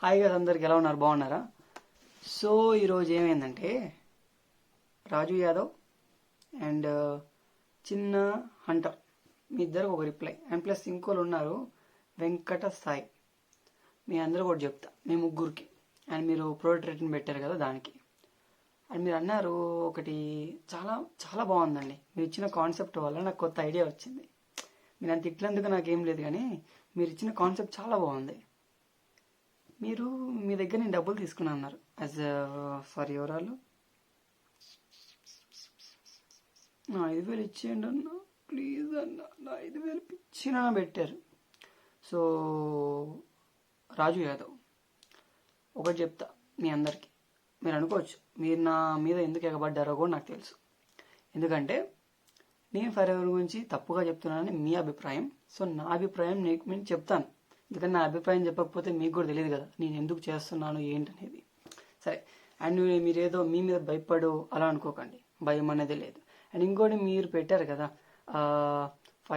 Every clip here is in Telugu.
హాయ్ గారు, అందరికి ఎలా ఉన్నారు? బాగున్నారా? సో ఈరోజు ఏమైందంటే రాజు యాదవ్ అండ్ చిన్న హంటర్ మీ ఇద్దరు ఒక రిప్లై అండ్ ప్లస్ ఇంకోళ్ళు ఉన్నారు వెంకట సాయి. మీ అందరూ కూడా చెప్తా మీ ముగ్గురికి. అండ్ మీరు ప్రోడక్ట్ రేటింగ్ పెట్టారు కదా దానికి. అండ్ మీరు అన్నారు ఒకటి చాలా చాలా బాగుందండి. మీరు ఇచ్చిన కాన్సెప్ట్ వల్ల నాకు కొత్త ఐడియా వచ్చింది. మీరు అంత ఇట్లందుకు నాకేం లేదు, కానీ మీరు ఇచ్చిన కాన్సెప్ట్ చాలా బాగుంది. మీరు మీ దగ్గర నేను డబ్బులు తీసుకున్నా అన్నారు యాజ్ ఫర్ ఎవరాలు 5,000 ఇచ్చేయండి అన్న, ప్లీజ్ అన్న, 5,000 ఇచ్చినా పెట్టారు. సో రాజు యాదవ్ ఒకటి చెప్తా మీ అందరికి. మీరు అనుకోవచ్చు మీరు నా మీద ఎందుకు ఎగబడ్డారో కూడా నాకు తెలుసు. ఎందుకంటే నేను ఫర్ ఎవరి గురించి తప్పుగా చెప్తున్నానని మీ అభిప్రాయం. సో నా అభిప్రాయం నీకు నేను చెప్తాను. ఎందుకంటే నా అభిప్రాయం చెప్పకపోతే మీకు కూడా తెలియదు కదా నేను ఎందుకు చేస్తున్నాను ఏంటనేది. సరే, అండ్ మీరేదో మీ మీద భయపడు అలా అనుకోకండి, భయం అనేది లేదు. అండ్ ఇంకోటి మీరు పెట్టారు కదా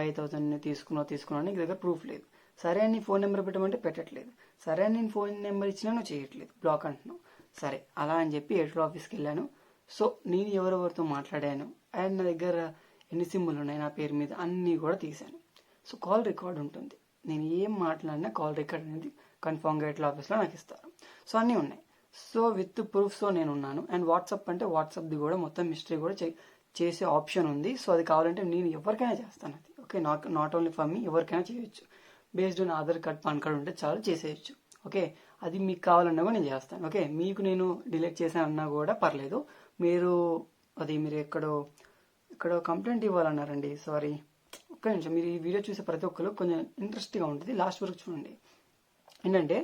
5,000 తీసుకున్నా నీకు దగ్గర ప్రూఫ్ లేదు. సరే అని ఫోన్ నెంబర్ పెట్టమంటే పెట్టట్లేదు. సరే అని నేను ఫోన్ నెంబర్ ఇచ్చినా నువ్వు చేయట్లేదు, బ్లాక్ అంటున్నావు. సరే అలా అని చెప్పి ఎడిటర్ ఆఫీస్కి వెళ్ళాను. సో నేను ఎవరెవరితో మాట్లాడాను అండ్ నా దగ్గర ఎన్ని సిమ్ములు ఉన్నాయి నా పేరు మీద అన్నీ కూడా తీశాను. సో కాల్ రికార్డ్ ఉంటుంది. నేను ఏం మాట్లాడినా కాల్ రికార్డ్ అనేది కన్ఫామ్గా ఎట్లా ఆఫీస్లో నాకు ఇస్తారు. సో అన్నీ ఉన్నాయి. సో విత్ ప్రూఫ్స్తో నేను ఉన్నాను. అండ్ వాట్సాప్ అంటే వాట్సాప్ది కూడా మొత్తం హిస్టరీ కూడా చేసే ఆప్షన్ ఉంది. సో అది కావాలంటే నేను ఎవరికైనా చేస్తాను. అది okay, not only for me, ఎవరికైనా చేయొచ్చు. Based on Aadhaar card pan card ఉంటే చాలు చేసేయచ్చు. ఓకే, అది మీకు కావాలన్నా కూడా నేను చేస్తాను. ఓకే, మీకు నేను డిలీట్ చేశానన్నా కూడా పర్లేదు. మీరు ఎక్కడో కంప్లైంట్ ఇవ్వాలన్నారండి. సారీ, ఒక్క నిమిషం. మీరు ఈ వీడియో చూసే ప్రతి ఒక్కరు కొంచెం ఇంట్రెస్ట్గా ఉంటుంది, లాస్ట్ వరకు చూడండి. ఏంటంటే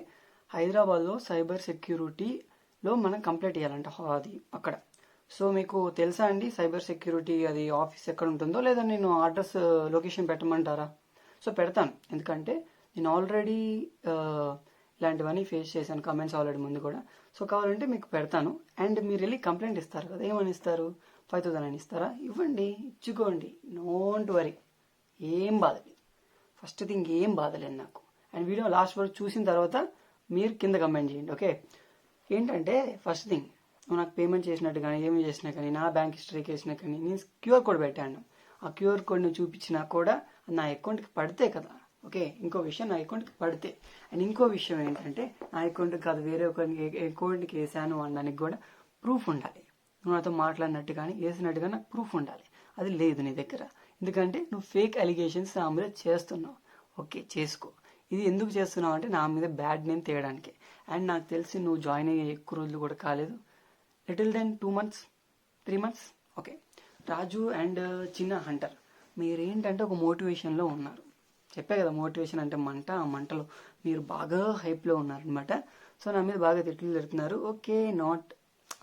హైదరాబాద్లో సైబర్ సెక్యూరిటీలో మనం కంప్లైంట్ ఇవ్వాలంట అది అక్కడ. సో మీకు తెలుసా అండి సైబర్ సెక్యూరిటీ అది ఆఫీస్ ఎక్కడ ఉంటుందో, లేదా నేను అడ్రస్ లొకేషన్ పెట్టమంటారా? సో పెడతాను, ఎందుకంటే నేను ఆల్రెడీ ఇలాంటివన్నీ ఫేస్ చేశాను, కమెంట్స్ ఆల్రెడీ ముందు కూడా. సో కావాలంటే మీకు పెడతాను. అండ్ మీరు వెళ్ళి కంప్లైంట్ ఇస్తారు కదా, ఏమని ఇస్తారు? 5,000 అని ఇస్తారా? ఇవ్వండి, ఇచ్చుకోండి, డోంట్ వరీ, ఏం బాధలేదు. ఫస్ట్ థింగ్ ఏం బాధలేదు నాకు. అండ్ వీడియో లాస్ట్ వరకు చూసిన తర్వాత మీరు కింద కమెంట్ చేయండి. ఓకే, ఏంటంటే ఫస్ట్ థింగ్, నువ్వు నాకు పేమెంట్ చేసినట్టు కానీ ఏమి చేసినా కానీ నా బ్యాంక్ హిస్టరీకి వేసినా కానీ నేను క్యూఆర్ కోడ్ పెట్టాను. ఆ క్యూఆర్ కోడ్ని చూపించినా కూడా నా అకౌంట్కి పడితే కదా. ఓకే, ఇంకో విషయం, నా అకౌంట్కి పడితే. అండ్ ఇంకో విషయం ఏంటంటే నా అకౌంట్కి కాదు వేరే ఒకరికి అకౌంట్కి వేసాను అనడానికి కూడా ప్రూఫ్ ఉండాలి. నువ్వు నాతో మాట్లాడినట్టు కానీ వేసినట్టుగా నాకు ప్రూఫ్ ఉండాలి. అది లేదు నీ దగ్గర. ఎందుకంటే నువ్వు ఫేక్ అలిగేషన్స్ నా మీద చేస్తున్నావు. ఓకే, చేసుకో. ఇది ఎందుకు చేస్తున్నావు అంటే నా మీద బ్యాడ్ నేమ్ తీయడానికి. అండ్ నాకు తెలిసి నువ్వు జాయిన్ అయ్యే ఎక్కువ రోజులు కూడా కాలేదు, little than 2 months 3 months. Okay, Raju and చిన్న హంటర్ మీరేంటంటే ఒక మోటివేషన్లో ఉన్నారు. చెప్పే కదా మోటివేషన్ అంటే మంట. ఆ మంటలో మీరు బాగా హైప్లో ఉన్నారనమాట. సో నా మీద బాగా తిట్లు తిడుతున్నారు. ఓకే,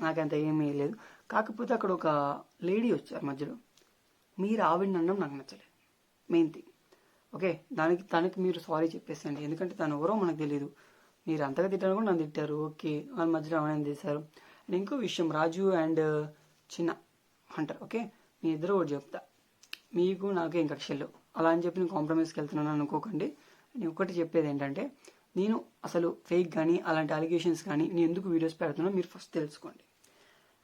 నాకంత ఏమీ లేదు. కాకపోతే అక్కడ ఒక లేడీ వచ్చారు మధ్యలో. మీరు ఆవిడని అనడం నాకు నచ్చలేదు, మెయిన్ థింగ్. ఓకే, తనకి మీరు సారీ చెప్పేసండి, ఎందుకంటే తను ఎవరో మనకు తెలియదు. మీరు అంతగా తిట్టారు కూడా నన్ను తిట్టారు. ఓకే, వాళ్ళ మధ్యలో ఏమైనా చేశారు. అండ్ ఇంకో విషయం, రాజు అండ్ చిన్న హంటర్, ఓకే మీ ఇద్దరు ఒకటి చెప్తా, మీకు నాకు ఏం కక్షలు అలా అని చెప్పి నేను కాంప్రమైజ్కి వెళ్తున్నాను అనుకోకండి. నేను ఒకటి చెప్పేది ఏంటంటే, నేను అసలు ఫేక్ కానీ అలాంటి అలిగేషన్స్ కానీ నేను ఎందుకు వీడియోస్ పెడుతున్నా మీరు ఫస్ట్ తెలుసుకోండి.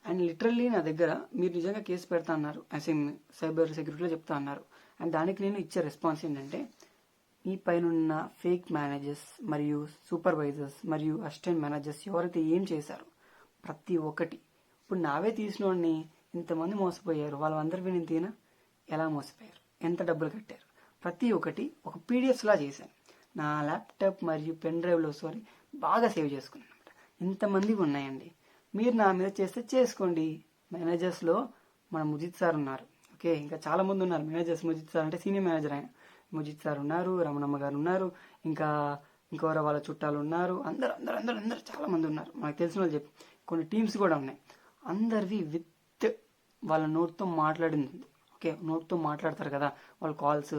అండ్ లిటరల్లీ నా దగ్గర మీరు నిజంగా కేసు పెడతా అన్నారు, సైబర్ సెక్యూరిటీలో చెప్తా అన్నారు. అండ్ దానికి నేను ఇచ్చే రెస్పాన్స్ ఏంటంటే, మీ పైన ఫేక్ మేనేజర్స్ మరియు సూపర్వైజర్స్ మరియు అసిస్టెంట్ మేనేజర్స్ ఎవరైతే ఏం చేశారో ప్రతి ఒక్కటి, ఇప్పుడు నావే తీసినోడిని ఇంతమంది మోసపోయారు, వాళ్ళందరికీ నేను తీనా ఎలా మోసపోయారు, ఎంత డబ్బులు కట్టారు, ప్రతి ఒక్కటి ఒక పీడిఎఫ్లా చేశాను. నా ల్యాప్టాప్ మరియు పెన్ డ్రైవ్లో బాగా సేవ్ చేసుకున్నాను అనమాట. ఇంతమంది ఉన్నాయండి. మీరు నా మీద చేస్తే చేసుకోండి. మేనేజర్స్లో మన ముజిత్ సార్ ఉన్నారు. ఓకే, ఇంకా చాలా మంది ఉన్నారు మేనేజర్స్. ముజిత్ సార్ అంటే సీనియర్ మేనేజర్ ఆయన. ముజిత్ సార్ ఉన్నారు, రమణమ్మ గారు ఉన్నారు, ఇంకెవరో వాళ్ళ చుట్టాలు ఉన్నారు. అందరు చాలా మంది ఉన్నారు. మనకు తెలిసిన వాళ్ళు చెప్పి కొన్ని టీమ్స్ కూడా ఉన్నాయి. అందరివి విత్ వాళ్ళ నోట్తో మాట్లాడింది. ఓకే, నోట్తో మాట్లాడతారు కదా వాళ్ళ కాల్స్,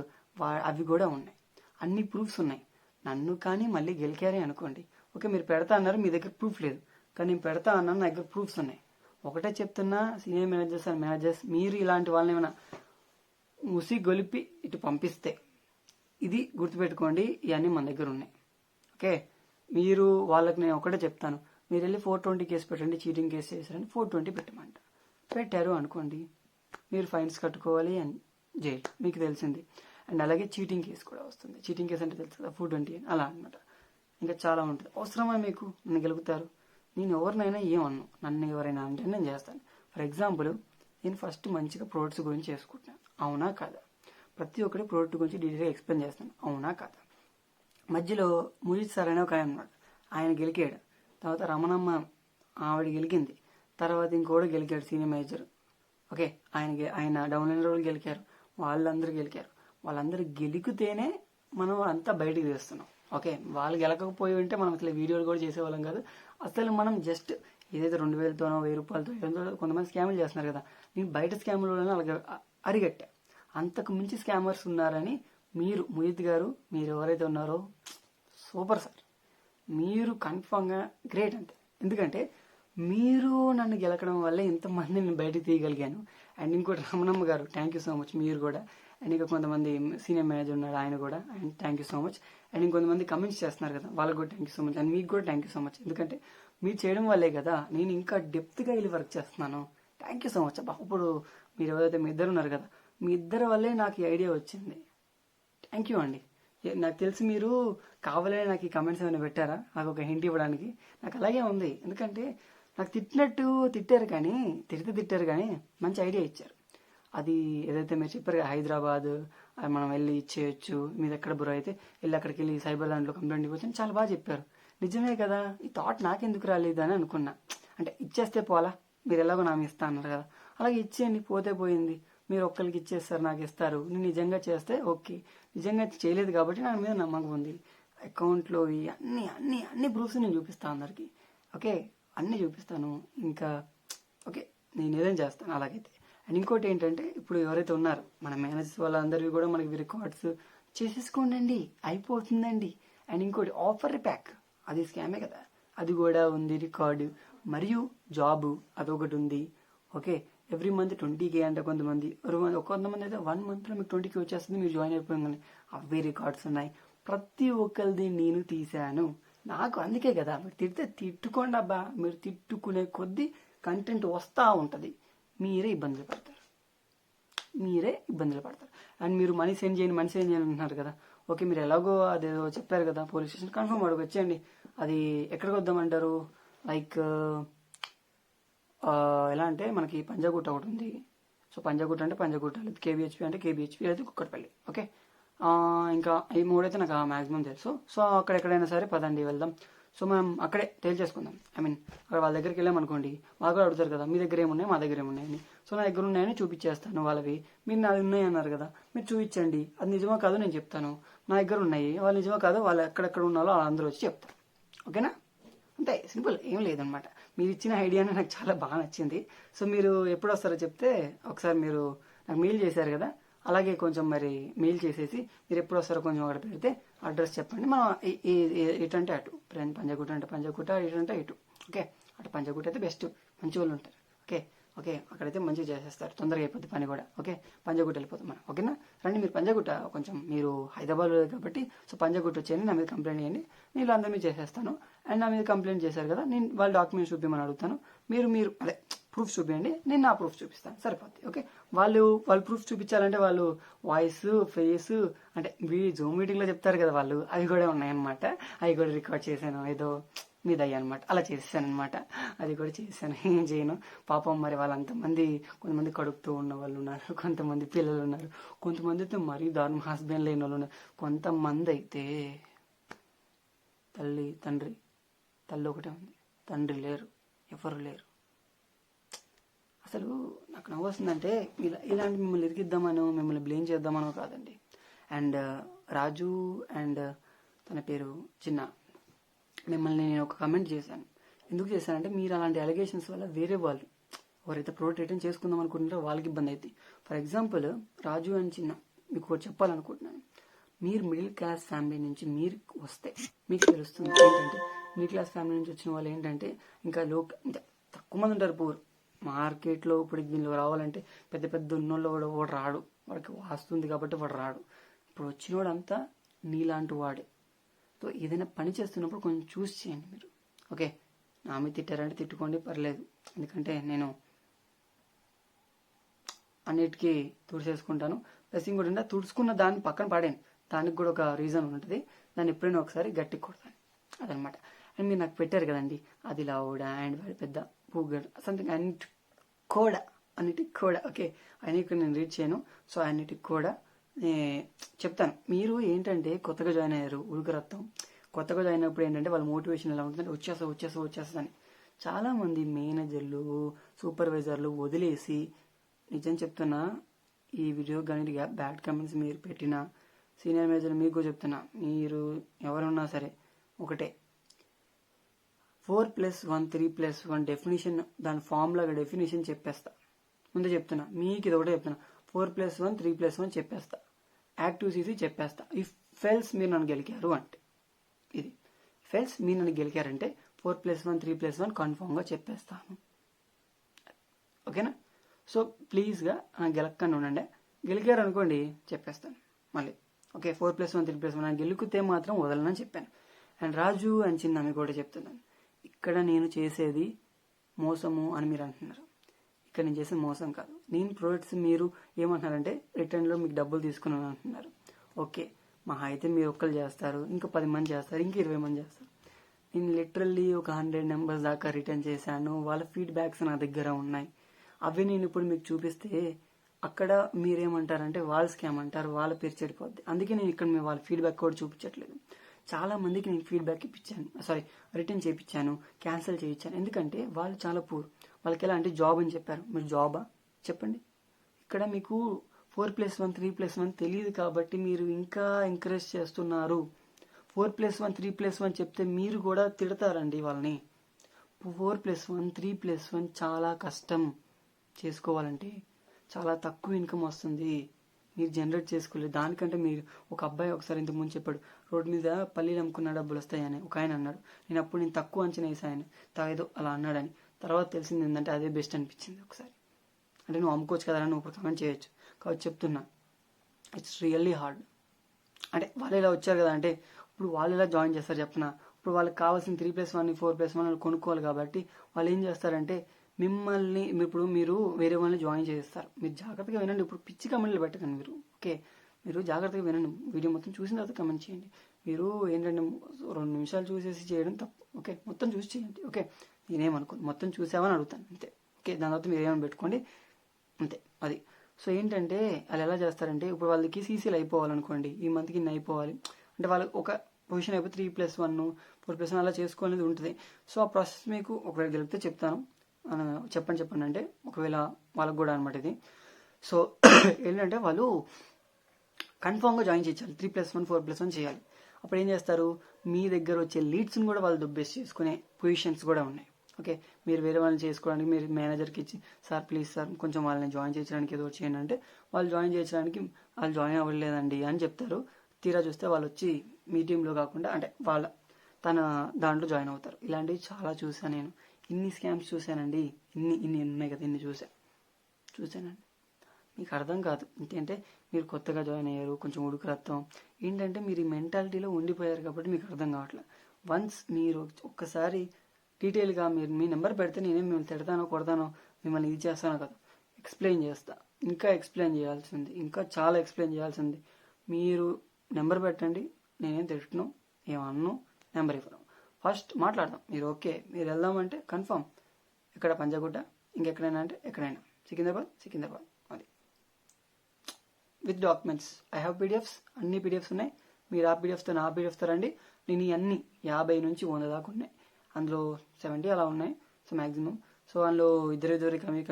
అవి కూడా ఉన్నాయి. అన్ని ప్రూఫ్స్ ఉన్నాయి. నన్ను కానీ మళ్ళీ గెలికారే అనుకోండి. ఓకే, మీరు పెడతా అన్నారు, మీ దగ్గర ప్రూఫ్ లేదు, కానీ నేను పెడతా అన్నాను, నా దగ్గర ప్రూఫ్స్ ఉన్నాయి. ఒకటే చెప్తున్నా, సీనియర్ మేనేజర్స్ అండ్ మేనేజర్స్, మీరు ఇలాంటి వాళ్ళని ఏమైనా ఉసి గొలిపి ఇటు పంపిస్తే ఇది గుర్తుపెట్టుకోండి, ఇవన్నీ మన దగ్గర ఉన్నాయి. ఓకే, మీరు వాళ్ళకి నేను ఒకటే చెప్తాను, మీరు వెళ్ళి 420 కేసు పెట్టండి, చీటింగ్ కేసు చేశారని 420 పెట్టమంట. పెట్టారు అనుకోండి, మీరు ఫైన్స్ కట్టుకోవాలి అండ్ జైలు, మీకు తెలిసింది. అండ్ అలాగే చీటింగ్ కేసు కూడా వస్తుంది. చీటింగ్ కేసు అంటే తెలుసు కదా, 420 అని, అలా అనమాట. ఇంకా చాలా ఉంటుంది. అవసరమా మీకు? నన్ను గెలుగుతారు. నేను ఎవరినైనా ఏమన్నాను, నన్ను ఎవరైనా అంటే నేను చేస్తాను. ఫర్ ఎగ్జాంపుల్, నేను ఫస్ట్ మంచిగా ప్రోడక్ట్స్ గురించి చేసుకుంటున్నాను, అవునా కాదా? ప్రతి ఒక్కటి ప్రోడక్ట్ గురించి డీటెయిల్గా ఎక్స్ప్లెయిన్ చేస్తాను, అవునా కాదా? మధ్యలో ముజిత్ సార్ అనే ఒక ఆయన ఉన్నాడు, ఆయన గెలికాడు. తర్వాత రమణమ్మ ఆవిడ గెలికింది. తర్వాత ఇంకోటి గెలికాడు, సీనియర్ మేనేజర్. ఓకే, ఆయన డౌన్లైన్ రోజులు గెలికారు, వాళ్ళందరూ గెలికారు. వాళ్ళందరూ గెలికితేనే మనం అంతా బయటికి తీస్తున్నాం. ఓకే, వాళ్ళు గెలకపోయి ఉంటే మనం అసలు వీడియోలు కూడా చేసేవాళ్ళం కాదు. అసలు మనం జస్ట్ ఏదైతే 2000తోనో 1000 రూపాయలతో కొంతమంది స్కాములు చేస్తున్నారు కదా, నేను బయట స్కాములు అలాగే అరిగట్టా. అంతకు మించి స్కామర్స్ ఉన్నారని మీరు, ముహిత్ గారు, మీరు ఎవరైతే ఉన్నారో సూపర్ సార్, మీరు కన్ఫామ్గా గ్రేట్ అంతే. ఎందుకంటే మీరు నన్ను గెలకడం వల్లే ఇంతమంది నేను బయటకు తీయగలిగాను. అండ్ ఇంకోటి రమణమ్మ గారు, థ్యాంక్ యూ సో మచ్, మీరు కూడా. అండ్ ఇంకా కొంతమంది సీనియర్ మేనేజర్ ఉన్నారు, ఆయన కూడా, and thank you so much. And ఇంకొంతమంది కమెంట్స్ చేస్తున్నారు కదా, వాళ్ళకి కూడా thank you so much. And మీకు కూడా థ్యాంక్ యూ సో మచ్, ఎందుకంటే మీరు చేయడం వల్లే కదా నేను ఇంకా డెప్త్గా వెళ్ళి వర్క్ చేస్తున్నాను. థ్యాంక్ యూ సో మచ్ అబ్బా. ఇప్పుడు మీరు ఎవరైతే మీ ఇద్దరు ఉన్నారు కదా, మీ ఇద్దరి వల్లే నాకు ఈ ఐడియా వచ్చింది. థ్యాంక్ యూ అండి. నాకు తెలిసి మీరు కావాలని నాకు ఈ కమెంట్స్ ఏమైనా పెట్టారా, నాకు ఒక హింట్ ఇవ్వడానికి? నాకు అలాగే ఉంది. ఎందుకంటే నాకు తిట్టారు కానీ మంచి ఐడియా ఇచ్చారు. అది ఏదైతే మీరు చెప్పారు కదా, హైదరాబాద్ అది మనం వెళ్ళి ఇచ్చేయచ్చు, మీద ఎక్కడ బుర్ర అయితే వెళ్ళి అక్కడికి వెళ్ళి సైబర్ దాంట్లో కంప్లైంట్ ఇవ్వచ్చు అని చాలా బాగా చెప్పారు. నిజమే కదా, ఈ థాట్ నాకెందుకు రాలేదు అని అనుకున్నా. అంటే ఇచ్చేస్తే పోలా, మీరు ఎలాగో నాకు ఇస్తా అన్నారు కదా, అలాగే ఇచ్చేయండి, పోతే పోయింది. మీరు ఒక్కరికి ఇచ్చేస్తారు, నాకు ఇస్తారు. నేను నిజంగా చేస్తే ఓకే, నిజంగా చేయలేదు కాబట్టి నా మీద నమ్మకం ఉంది. అకౌంట్లో అన్ని అన్ని అన్ని ప్రూఫ్స్ నేను చూపిస్తాను అందరికి. ఓకే, అన్నీ చూపిస్తాను. ఇంకా ఓకే, నేను ఏదైనా చేస్తాను అలాగైతే. అండ్ ఇంకోటి ఏంటంటే, ఇప్పుడు ఎవరైతే ఉన్నారో మన మేనేజర్స్ వాళ్ళందరివి కూడా మనకి రికార్డ్స్ చేసేసుకోండి, అయిపోతుందండి. అండ్ ఇంకోటి ఆఫర్ ప్యాక్, అది స్కామే కదా, అది కూడా ఉంది రికార్డు. మరియు జాబు అదొకటి ఉంది. ఓకే, ఎవ్రీ మంత్ 20K అంటే కొంతమంది అయితే 1 monthలో మీకు 20K వచ్చేస్తుంది, మీరు జాయిన్ అయిపోయిందని. అవి రికార్డ్స్ ఉన్నాయి. ప్రతి ఒక్కరిది నేను తీశాను. నాకు అందుకే కదా, మీరు తిడితే తిట్టుకోండి అబ్బా, మీరు తిట్టుకునే కొద్దీ కంటెంట్ వస్తూ ఉంటుంది, మీరే ఇబ్బందులు పడతారు. అండ్ మీరు మనీ సెండ్ చేయండి అంటున్నారు కదా. ఓకే, మీరు ఎలాగో అదేదో చెప్పారు కదా, పోలీస్ స్టేషన్ కన్ఫర్మ్ అడుగు వచ్చేయండి. అది ఎక్కడికి వద్దామంటారు? లైక్ ఎలా అంటే మనకి పంజాగుట్ట ఒకటి ఉంది. సో పంజాగుట్ట అంటే పంజాగుట్ట, లేదు KBHP అంటే KBHP, లేదా కుక్కట్పల్లి. ఓకే, ఇంకా ఈ మూడైతే నాకు మ్యాక్సిమం తెలుసు. సో అక్కడెక్కడైనా సరే పదండి వెళ్దాం. సో మనం అక్కడే తేల్చేసుకుందాం. అక్కడ వాళ్ళ దగ్గరికి వెళ్ళామనుకోండి, వాళ్ళు కూడా అడుగుతారు కదా, మీ దగ్గర ఏమున్నాయి, మా దగ్గర ఏమున్నాయని. సో నా దగ్గర ఉన్నాయని చూపించేస్తాను వాళ్ళవి. మీరు నాది ఉన్నాయి అన్నారు కదా, మీరు చూపించండి, అది నిజమో కాదో నేను చెప్తాను. నా దగ్గర ఉన్నాయి, వాళ్ళు నిజమో కాదో వాళ్ళు ఎక్కడెక్కడ ఉన్నారో వాళ్ళందరూ వచ్చి చెప్తారు. ఓకేనా? అంతే, సింపుల్, ఏం లేదనమాట. మీరు ఇచ్చిన ఐడియానే నాకు చాలా బాగా నచ్చింది. సో మీరు ఎప్పుడు వస్తారో చెప్తే, ఒకసారి మీరు నాకు మెయిల్ చేశారు కదా, అలాగే కొంచెం మరి మెయిల్ చేసేసి మీరు ఎప్పుడు వస్తారో కొంచెం అక్కడ పెడితే అడ్రస్ చెప్పండి. మనం ఇటు అంటే అటు, పంజాగుట్ట అంటే పంజాగుట్ట, ఇటు అంటే ఇటు. ఓకే, అటు పంజాగుట్ట అయితే బెస్ట్, మంచి వాళ్ళు ఉంటారు. ఓకే, అక్కడైతే మంచిగా చేసేస్తారు, తొందరగా అయిపోద్ది పని కూడా. ఓకే, పంజాగుట్ట వెళ్ళిపోతాం మనం. ఓకేనా? రండి మీరు పంజాగుట్ట, కొంచెం మీరు హైదరాబాద్ కాబట్టి, సో పంజాగుట్ట వచ్చేయండి, నా మీద కంప్లైంట్ చేయండి, నేను అందరి మీద చేసేస్తాను. అండ్ నా మీద కంప్లైంట్ చేశారు కదా, నేను వాళ్ళ డాక్యుమెంట్స్ చూపించమని అడుగుతాను. మీరు అదే ప్రూఫ్ చూపించండి, నేను నా ప్రూఫ్ చూపిస్తాను, సరిపోద్ది. ఓకే, వాళ్ళు ప్రూఫ్ చూపించాలంటే వాళ్ళు వాయిస్, ఫేస్ అంటే జూమ్ మీటింగ్లో చెప్తారు కదా వాళ్ళు, అవి కూడా ఉన్నాయన్నమాట. అవి కూడా రికార్డ్ చేశాను, ఏదో మీద అయ్యి అనమాట, అలా చేసాను అనమాట. అది కూడా చేశాను, ఏం చేయను పాపం. మరి వాళ్ళంతమంది, కొంతమంది కడుపుతూ ఉన్న వాళ్ళు ఉన్నారు, కొంతమంది పిల్లలు ఉన్నారు, కొంతమంది అయితే మరీ దారుణ హస్బెండ్ లేని వాళ్ళు ఉన్నారు, కొంతమంది అయితే తల్లి ఒకటే ఉంది, తండ్రి లేరు, ఎవరు లేరు. అసలు నాకు నవ్వు వస్తుందంటే, ఇలాంటి మిమ్మల్ని ఇరికిద్దామనో మిమ్మల్ని బ్లేమ్ చేద్దామనో కాదండి. అండ్ రాజు అండ్ తన పేరు చిన్న, మిమ్మల్ని నేను ఒక కమెంట్ చేశాను. ఎందుకు చేశానంటే, మీరు అలాంటి అలిగేషన్స్ వల్ల వేరే వాళ్ళు ఎవరైతే ప్రోడక్ట్ రిటర్న్ చేసుకుందాం అనుకుంటారో వాళ్ళకి ఇబ్బంది అవుతుంది. ఫర్ ఎగ్జాంపుల్, రాజు అండ్ చిన్న, మీకు ఒకటి చెప్పాలనుకుంటున్నాను. మీరు మిడిల్ క్లాస్ ఫ్యామిలీ నుంచి మీరు వస్తే మీకు తెలుస్తుంది ఏంటంటే, మిడిల్ క్లాస్ ఫ్యామిలీ నుంచి వచ్చిన వాళ్ళు ఏంటంటే ఇంకా తక్కువ మంది ఉంటారు పూర్ మార్కెట్లో. ఇప్పుడు దీనిలో రావాలంటే పెద్ద పెద్ద ఉన్నోళ్ళు కూడా వాడు రాడు, వాడికి వాస్తుంది కాబట్టి వాడు రాడు. ఇప్పుడు వచ్చినవాడు అంతా నీలాంటి వాడే. సో ఏదైనా పని చేస్తున్నప్పుడు కొంచెం చూస్ చేయండి మీరు. ఓకే, నా మీద తిట్టారంటే తిట్టుకోండి, పర్లేదు. ఎందుకంటే నేను అన్నిటికీ తుడిచేసుకుంటాను. ప్లస్ ఇంకోటి అంటే తుడుచుకున్న దాన్ని పక్కన పడాను, దానికి కూడా ఒక రీజన్ ఉంటుంది. దాన్ని ఎప్పుడైనా ఒకసారి గట్టి కొడతాను, అదనమాట. అండ్ మీరు నాకు పెట్టారు కదండి, అది లావుడా అండ్ వాడి పెద్ద పూగడ్ సంథింగ్ అన్నిటికి కూడా ఓకే, అన్నిటికి నేను రీడ్ చేయను. సో అన్నిటికి కూడా చెప్తాను. మీరు ఏంటంటే కొత్తగా జాయిన్ అయ్యారు, ఉడుకు రక్తం. కొత్తగా జాయిన్ అయినప్పుడు ఏంటంటే వాళ్ళ మోటివేషన్ ఎలా ఉంటుందంటే వచ్చేస్తా. చాలా మంది మేనేజర్లు, సూపర్వైజర్లు వదిలేసి, నిజం చెప్తున్నా, ఈ వీడియో కానీ బ్యాడ్ కామెంట్స్ మీరు పెట్టినా, సీనియర్ మేనేజర్ మీకు చెప్తున్నా, మీరు ఎవరున్నా సరే ఒకటే, 4+1 3+1 డెఫినేషన్, దాని ఫార్ములా డెఫినేషన్ చెప్పేస్తా. ముందే చెప్తున్నా, మీకు ఇది ఒకటే చెప్తున్నా, 4+1 3+1 చెప్పేస్తా, యాక్టివ్ సీసీ చెప్పేస్తా. ఇఫ్ ఫెల్స్ మీరు నన్ను గెలికారు అంటే, ఇది ఫెల్స్ మీరు నన్ను గెలికారంటే 4+1 3+1 కన్ఫామ్గా చెప్పేస్తాను. ఓకేనా? సో ప్లీజ్గా గెలక్కండి ఉండండి. గెలికారు అనుకోండి చెప్పేస్తాను మళ్ళీ. ఓకే, 4+1 3+1 గెలుకుతే మాత్రం వదలనని చెప్పాను. అండ్ రాజు అని చిన్న కూడా చెప్తున్నాను, ఇక్కడ నేను చేసేది మోసము అని మీరు అంటున్నారు. ఇక్కడ నేను చేసేది మోసం కాదు. నేను ప్రొడక్ట్స్ మీరు ఏమంటున్నారంటే రిటర్న్లో మీకు డబ్బులు తీసుకున్నాను అంటున్నారు. ఓకే, మా అయితే మీరు ఒక్కరు చేస్తారు, ఇంకా 10 మంది చేస్తారు, ఇంకా 20 మంది చేస్తారు. నేను లిటరల్లీ ఒక 100 నెంబర్స్ దాకా రిటర్న్ చేశాను. వాళ్ళ ఫీడ్బ్యాక్స్ నా దగ్గర ఉన్నాయి. అవి నేను ఇప్పుడు మీకు చూపిస్తే అక్కడ మీరేమంటారంటే వాళ్ళ స్కామ్ అంటారు, వాళ్ళ పేరు చెడిపోద్ది. అందుకే నేను ఇక్కడ మీ వాళ్ళ ఫీడ్బ్యాక్ కూడా చూపించట్లేదు. చాలా మందికి నేను ఫీడ్బ్యాక్ ఇప్పించాను, రిటర్న్ చేయించాను, క్యాన్సిల్ చేయించాను. ఎందుకంటే వాళ్ళు చాలా పూర్. వాళ్ళకి ఎలా అంటే జాబ్ అని చెప్పారు. మీరు జాబా చెప్పండి. ఇక్కడ మీకు 4+1 3+1 తెలియదు కాబట్టి మీరు ఇంకా ఎంకరేజ్ చేస్తున్నారు. 4+1 3+1 చెప్తే మీరు కూడా తిడతారండి వాళ్ళని. 4+1 3+1 చాలా కష్టం చేసుకోవాలంటే, చాలా తక్కువ ఇన్కమ్ వస్తుంది, మీరు జనరేట్ చేసుకోలేదు. దానికంటే మీరు ఒక అబ్బాయి ఒకసారి ఇంతకు ముందు చెప్పాడు, రోడ్డు మీద పల్లీలు అమ్ముకున్న డబ్బులు వస్తాయని ఒక ఆయన అన్నాడు. నేను తక్కువ అంచనా వేసాను, తాగేదో అలా అన్నాడని. తర్వాత తెలిసింది ఏంటంటే అదే బెస్ట్ అనిపించింది ఒకసారి. అంటే నువ్వు అమ్ముకోవచ్చు కదా అని నువ్వు ఇప్పుడు కమెంట్ చేయొచ్చు. కాబట్టి చెప్తున్నా, ఇట్స్ రియల్లీ హార్డ్. అంటే వాళ్ళు ఇలా వచ్చారు కదా, అంటే ఇప్పుడు వాళ్ళు ఎలా జాయిన్ చేస్తారు చెప్పనా? ఇప్పుడు వాళ్ళకి కావాల్సిన 3+1 4+1 కొనుక్కోవాలి కాబట్టి వాళ్ళు ఏం చేస్తారంటే మిమ్మల్ని మీరు వేరే వాళ్ళని జాయిన్ చేస్తారు. మీరు జాగ్రత్తగా వినండి. ఇప్పుడు పిచ్చి కమెంట్లు పెట్టకండి మీరు. ఓకే, మీరు జాగ్రత్తగా వినండి. వీడియో మొత్తం చూసిన తర్వాత కమెంట్ చేయండి. మీరు ఏంటంటే 2 నిమిషాలు చూసేసి చేయడం తప్పు. ఓకే, మొత్తం చూసి చేయండి. ఓకే, నేనేమనుకోను, మొత్తం చూసావని అడుగుతాను అంతే. ఓకే, దాని తర్వాత మీరు ఏమైనా పెట్టుకోండి అంతే. అది సో ఏంటంటే వాళ్ళు ఎలా చేస్తారంటే, ఇప్పుడు వాళ్ళకి సీసీలు అయిపోవాలనుకోండి, ఈ మంత్కి ఇన్ని అయిపోవాలి అంటే వాళ్ళకి ఒక పొజిషన్ అయిపోయి 3+1 4+1 అలా చేసుకోవాలనేది ఉంటుంది. సో ఆ ప్రాసెస్ మీకు ఒకవేళ గెలిపితే చెప్తాను. చెప్పండి అంటే ఒకవేళ వాళ్ళకు కూడా అనమాట ఇది. సో ఏంటంటే వాళ్ళు కన్ఫామ్గా జాయిన్ చేయించాలి, 3+1 4+1 చేయాలి. అప్పుడు ఏం చేస్తారు, మీ దగ్గర వచ్చే లీడ్స్ని కూడా వాళ్ళు దుబ్బేసి చేసుకునే పొజిషన్స్ కూడా ఉన్నాయి. ఓకే, మీరు వేరే వాళ్ళని చేసుకోవడానికి మీరు మేనేజర్కి ఇచ్చి, సార్ ప్లీజ్ సార్ కొంచెం వాళ్ళని జాయిన్ చేయించడానికి ఏదో చేయండి అంటే, వాళ్ళు జాయిన్ చేయించడానికి వాళ్ళు జాయిన్ అవ్వలేదండి అని చెప్తారు. తీరా చూస్తే వాళ్ళు వచ్చి మీ టీంలో కాకుండా అంటే తన దాంట్లో జాయిన్ అవుతారు. ఇలాంటివి చాలా చూసాను నేను. ఇన్ని స్కామ్స్ చూశానండి, ఇన్ని ఉన్నాయి కదా, ఇన్ని చూశానండి. మీకు అర్థం కాదు. ఏంటంటే మీరు కొత్తగా జాయిన్ అయ్యారు, కొంచెం ఉడుకు రక్తం. ఏంటంటే మీరు ఈ మెంటాలిటీలో ఉండిపోయారు కాబట్టి మీకు అర్థం కావట్లేదు. వన్స్ మీరు ఒక్కసారి డీటెయిల్గా మీరు మీ నెంబర్ పెడితే నేనేం మిమ్మల్ని తిడతానో కొడతానో మిమ్మల్ని ఇది చేస్తానో కదా, ఎక్స్ప్లెయిన్ చేస్తా. ఇంకా ఎక్స్ప్లెయిన్ చేయాల్సింది, ఇంకా చాలా ఎక్స్ప్లెయిన్ చేయాల్సింది. మీరు నెంబర్ పెట్టండి, నేనేం తిట్టను, ఏమన్ను, నెంబర్ ఇవ్వను. ఫస్ట్ మాట్లాడదాం. మీరు ఓకే, మీరు వెళ్దామంటే కన్ఫర్మ్. ఎక్కడ పంజాగుట్ట, ఇంకెక్కడైనా అంటే ఎక్కడైనా, సికింద్రాబాద్ అది with documents. I have PDFs, అన్ని పీడిఎఫ్స్ ఉన్నాయి. మీరు ఆ పీడిఎఫ్తో నా పీడిఎఫ్తో రండి. నేను అన్ని 50 నుంచి 100 దాకా ఉన్నాయి. అందులో 70 అలా ఉన్నాయి. So maximum. సో అందులో ఇద్దరు కమ్మి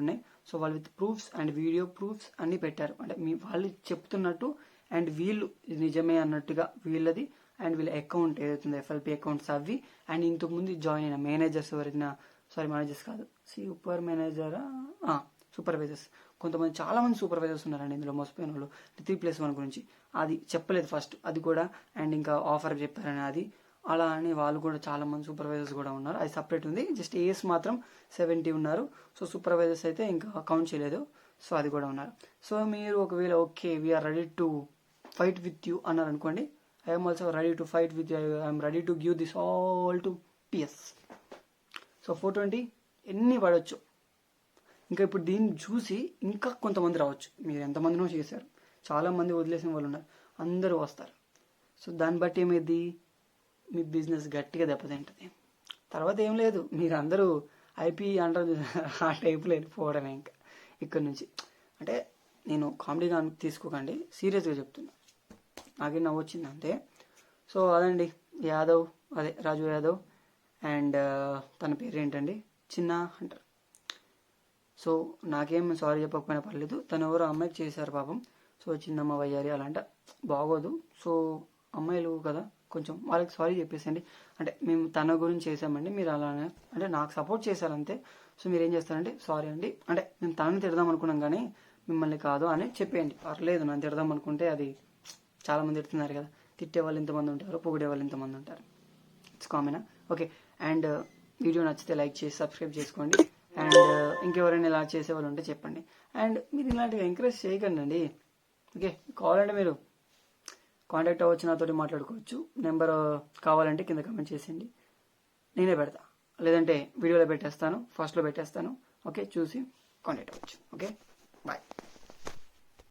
ఉన్నాయి. సో వాళ్ళు with proofs and video proofs అన్ని పెట్టారు. అంటే వాళ్ళు చెప్తున్నట్టు అండ్ వీళ్ళు నిజమే అన్నట్టుగా వీళ్ళది అండ్ వీళ్ళ అకౌంట్ ఏదైతుందో ఎఫ్ఎల్పి అకౌంట్స్ అవి అండ్ ఇంతకుముందు జాయిన్ అయిన మేనేజర్స్ ఎవరైనా, మేనేజర్స్ కాదు, సూపర్వైజర్స్. కొంతమంది చాలా మంది సూపర్వైజర్స్ ఉన్నారండి ఇందులో మోసపోయిన వాళ్ళు. 3+1 గురించి అది చెప్పలేదు ఫస్ట్, అది కూడా అండ్ ఇంకా ఆఫర్ చెప్పారని అది అలా అని వాళ్ళు కూడా చాలా మంది సూపర్వైజర్స్ కూడా ఉన్నారు. అది సపరేట్ ఉంది. జస్ట్ ఏఎస్ మాత్రం 70 ఉన్నారు. సో సూపర్వైజర్స్ అయితే ఇంకా కౌంట్ చేయలేదు. సో అది కూడా ఉన్నారు. సో మీరు ఒకవేళ okay we're ready to fight with you అన్నారు అనుకోండి, I'm also ready to fight with I'm ready to give this all to PS. So 420 ఎన్ని పడవచ్చు. ఇంకా ఇప్పుడు దీన్ని చూసి ఇంకా కొంతమంది రావచ్చు. మీరు ఎంతమందినో చేశారు, చాలామంది వదిలేసిన వాళ్ళు ఉన్నారు, అందరూ వస్తారు. సో దాన్ని బట్టి ఏమైంది, మీ బిజినెస్ గట్టిగా దెబ్బతింటుంది. తర్వాత ఏం లేదు, మీరు అందరూ ఐపీ అంటారు ఆ టైప్లో వెళ్ళిపోవడమే ఇంకా ఇక్కడ నుంచి. అంటే నేను కామెడీగా తీసుకోకండి, సీరియస్గా చెప్తున్నా, నాకే నవ్వు వచ్చింది అంతే. సో అదండి యాదవ్, అదే రాజు యాదవ్ అండ్ తన పేరు ఏంటండి, చిన్న అంటారు. సో నాకేం సారీ చెప్పకపోయినా పర్లేదు, తను ఎవరో అమ్మాయికి చేశారు పాపం. సో చిన్నమ్మ వయ్యారి అలా అంటే బాగోదు. సో అమ్మాయిలు కదా, కొంచెం వాళ్ళకి సారీ చెప్పేసండి. అంటే మేము తన గురించి చేసామండి, మీరు అలానే అంటే నాకు సపోర్ట్ చేశారు అంతే. సో మీరు ఏం చేస్తారంటే సారీ అండి, అంటే మేము తనని తిడదాం అనుకున్నాం కానీ మిమ్మల్ని కాదు అని చెప్పేయండి. పర్లేదు, నన్ను తిడదాం అనుకుంటే అది చాలామంది తిడుతున్నారు కదా, తిట్టే వాళ్ళు ఇంతమంది ఉంటారు, పొగిడే వాళ్ళు ఇంతమంది ఉంటారు, it's common. Okay, and video నచ్చితే లైక్ చేసి సబ్స్క్రైబ్ చేసుకోండి. అండ్ ఇంకెవరైనా ఇలా చేసేవాళ్ళు ఉంటే చెప్పండి. అండ్ మీరు ఇలాంటివి ఎంకరేజ్ చేయకండి అండి. ఓకే, కావాలంటే మీరు కాంటాక్ట్ అవ్వచ్చు, నాతోటి మాట్లాడుకోవచ్చు. నెంబర్ కావాలంటే కింద కమెంట్ చేసేయండి, నేనే పెడతా. లేదంటే వీడియోలో పెట్టేస్తాను, ఫస్ట్లో పెట్టేస్తాను. ఓకే, చూసి కాంటాక్ట్ అవ్వచ్చు. Okay, bye.